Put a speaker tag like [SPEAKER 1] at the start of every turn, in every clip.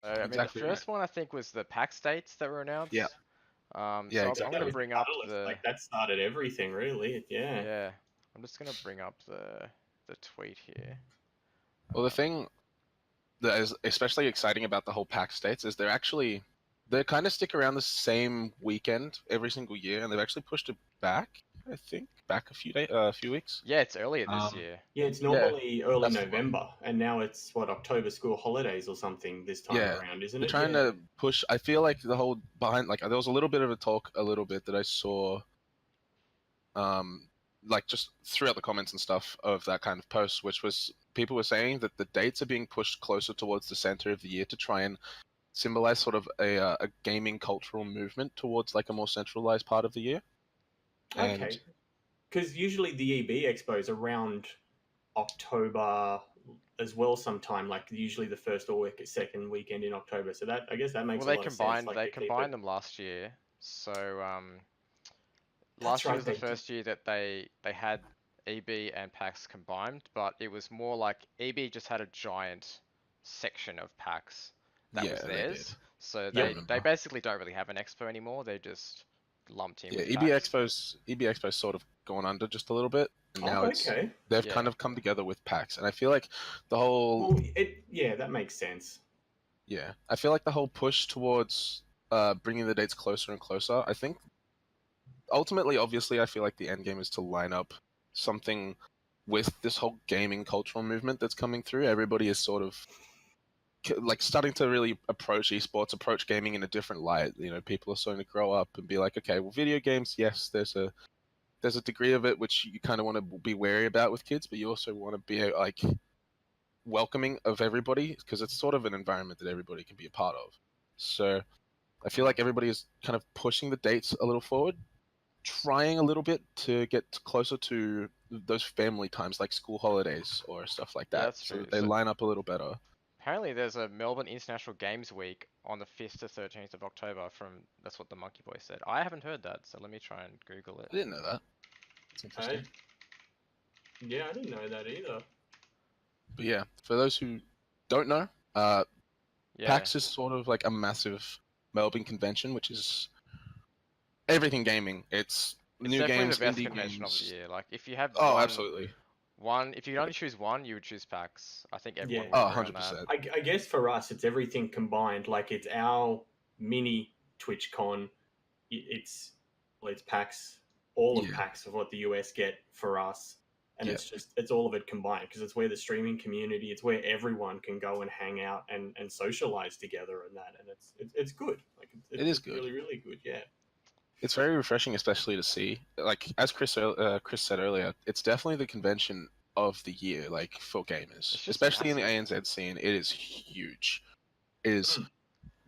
[SPEAKER 1] I mean,
[SPEAKER 2] Exactly
[SPEAKER 1] the first one I think was the PAX dates that were announced.
[SPEAKER 2] Yeah. Yeah,
[SPEAKER 1] So
[SPEAKER 2] exactly.
[SPEAKER 1] I'm gonna bring up the
[SPEAKER 3] like that started everything, really. Yeah.
[SPEAKER 1] yeah. I'm just gonna bring up the tweet here.
[SPEAKER 2] Well, the thing that is especially exciting about the whole PAX states is they kind of stick around the same weekend every single year, and they've actually pushed it back. I think back a few weeks.
[SPEAKER 1] Yeah, it's earlier this year.
[SPEAKER 3] Yeah, it's
[SPEAKER 2] Yeah,
[SPEAKER 3] normally early
[SPEAKER 2] that's the one.
[SPEAKER 3] November, and now it's what, October school holidays or something this time
[SPEAKER 2] Yeah,
[SPEAKER 3] around, isn't
[SPEAKER 2] they're
[SPEAKER 3] it?
[SPEAKER 2] trying
[SPEAKER 3] Yeah.
[SPEAKER 2] to push. I feel like the whole behind, like, there was a little bit of a talk, a little bit that I saw, like just throughout the comments and stuff of that kind of post, which was people were saying that the dates are being pushed closer towards the center of the year to try and symbolize sort of a gaming cultural movement towards like a more centralized part of the year. And
[SPEAKER 3] Okay. Because usually the EB Expo is around October as well sometime, like usually the first or second weekend in October. So that, I guess that makes
[SPEAKER 1] Well,
[SPEAKER 3] a lot of sense. Like
[SPEAKER 1] they
[SPEAKER 3] to keep
[SPEAKER 1] combined
[SPEAKER 3] it.
[SPEAKER 1] them last year. So
[SPEAKER 3] That's
[SPEAKER 1] last year
[SPEAKER 3] right,
[SPEAKER 1] was the
[SPEAKER 3] they did.
[SPEAKER 1] first year that they had EB and PAX combined, but it was more like EB just had a giant section of PAX that was
[SPEAKER 2] yeah, they did.
[SPEAKER 1] theirs. So
[SPEAKER 2] I
[SPEAKER 3] Yep.
[SPEAKER 1] they
[SPEAKER 2] remember.
[SPEAKER 1] basically don't really have an expo anymore. They just lumped in
[SPEAKER 2] Yeah,
[SPEAKER 1] with
[SPEAKER 2] EB
[SPEAKER 1] PAX.
[SPEAKER 2] Expo's sort of gone under just a little bit, and now
[SPEAKER 3] Oh, okay.
[SPEAKER 2] they've
[SPEAKER 1] Yeah.
[SPEAKER 2] kind of come together with PAX, and I feel like the whole
[SPEAKER 3] Well, yeah, that makes sense.
[SPEAKER 2] yeah, I feel like the whole push towards bringing the dates closer and closer. I think ultimately, obviously, I feel like the end game is to line up something with this whole gaming cultural movement that's coming through. Everybody is sort of like starting to really approach esports, approach gaming in a different light. You know, people are starting to grow up and be like, okay, well, video games, yes, there's a degree of it which you kind of want to be wary about with kids, but you also want to be like welcoming of everybody because it's sort of an environment that everybody can be a part of. So I feel like everybody is kind of pushing the dates a little forward, trying a little bit to get closer to those family times like school holidays or stuff like
[SPEAKER 1] Yeah,
[SPEAKER 2] that,
[SPEAKER 1] that's
[SPEAKER 2] so
[SPEAKER 1] true.
[SPEAKER 2] that they
[SPEAKER 1] So
[SPEAKER 2] line up a little better.
[SPEAKER 1] apparently there's a Melbourne International Games Week on the 5th to 13th of October from that's what the Monkey Boy said. I haven't heard that, so let me try and Google it.
[SPEAKER 2] I didn't know that. It's interesting.
[SPEAKER 3] Yeah, I didn't know that either.
[SPEAKER 2] But yeah, for those who don't know,
[SPEAKER 1] Yeah.
[SPEAKER 2] PAX is sort of like a massive Melbourne convention, which is everything gaming. It's new
[SPEAKER 1] Definitely
[SPEAKER 2] games,
[SPEAKER 1] the best
[SPEAKER 2] indie
[SPEAKER 1] convention of the
[SPEAKER 2] games.
[SPEAKER 1] year. Like if you have
[SPEAKER 2] Oh, absolutely.
[SPEAKER 1] if you could only choose one, you would choose PAX. I think everyone
[SPEAKER 3] Yeah.
[SPEAKER 1] would
[SPEAKER 2] Oh,
[SPEAKER 1] agree on that.
[SPEAKER 2] 100%.
[SPEAKER 3] I guess for us, it's everything combined. Like it's our mini TwitchCon. It's it's PAX, all of
[SPEAKER 2] Yeah.
[SPEAKER 3] PAX of what the US get for us, and
[SPEAKER 2] Yeah.
[SPEAKER 3] it's all of it combined because it's where the streaming community, it's where everyone can go and hang out and socialize together and that, and it's good. Like
[SPEAKER 2] It is
[SPEAKER 3] it's
[SPEAKER 2] good.
[SPEAKER 3] really really good. Yeah.
[SPEAKER 2] It's very refreshing, especially to see. Like as Chris said earlier, it's definitely the convention of the year, like for gamers,
[SPEAKER 1] It's just
[SPEAKER 2] especially in the
[SPEAKER 1] massive.
[SPEAKER 2] ANZ scene. It is huge. It is.
[SPEAKER 3] Mm.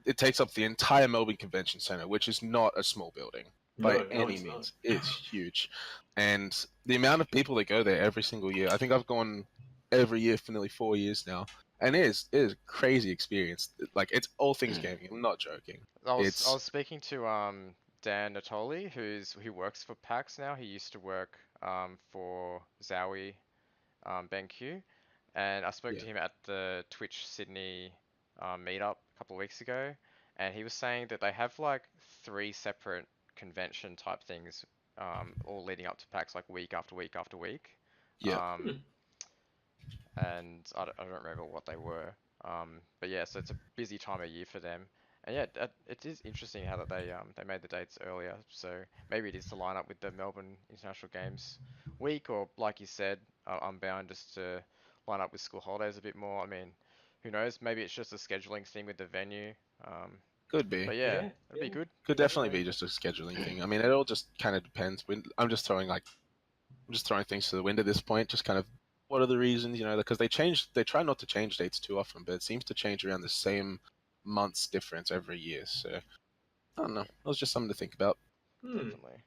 [SPEAKER 2] It takes up the entire Melbourne Convention Center, which is not a small building by
[SPEAKER 3] No,
[SPEAKER 2] any
[SPEAKER 3] it's not.
[SPEAKER 2] means. It's huge, and the amount of people that go there every single year. I think I've gone every year for nearly 4 years now, and it is a crazy experience. Like it's all things gaming. I'm not joking.
[SPEAKER 1] I
[SPEAKER 2] It's
[SPEAKER 1] was speaking to Dan Natoli, who works for PAX now. He used to work for Zowie BenQ, and I spoke
[SPEAKER 2] yeah,
[SPEAKER 1] to him at the Twitch Sydney meetup a couple of weeks ago, and he was saying that they have like 3 separate convention type things, all leading up to PAX, like week after week after week.
[SPEAKER 2] yeah.
[SPEAKER 1] Um, and I don't remember what they were. But yeah, so it's a busy time of year for them. And yeah, it is interesting how that they made the dates earlier. So maybe it is to line up with the Melbourne International Games week, or like you said, I'm bound just to line up with school holidays a bit more. I mean, who knows? Maybe it's just a scheduling thing with the venue.
[SPEAKER 2] Could be.
[SPEAKER 1] But yeah,
[SPEAKER 3] Yeah,
[SPEAKER 1] it'd be good.
[SPEAKER 2] Could definitely be
[SPEAKER 3] definitely.
[SPEAKER 2] just a scheduling thing. I mean, it all just kind of depends. I'm just throwing things to the wind at this point. Just kind of what are the reasons, because they try not to change dates too often, but it seems to change around the same month's difference every year. So I don't know. It was just something to think about.
[SPEAKER 3] Hmm.
[SPEAKER 1] Definitely.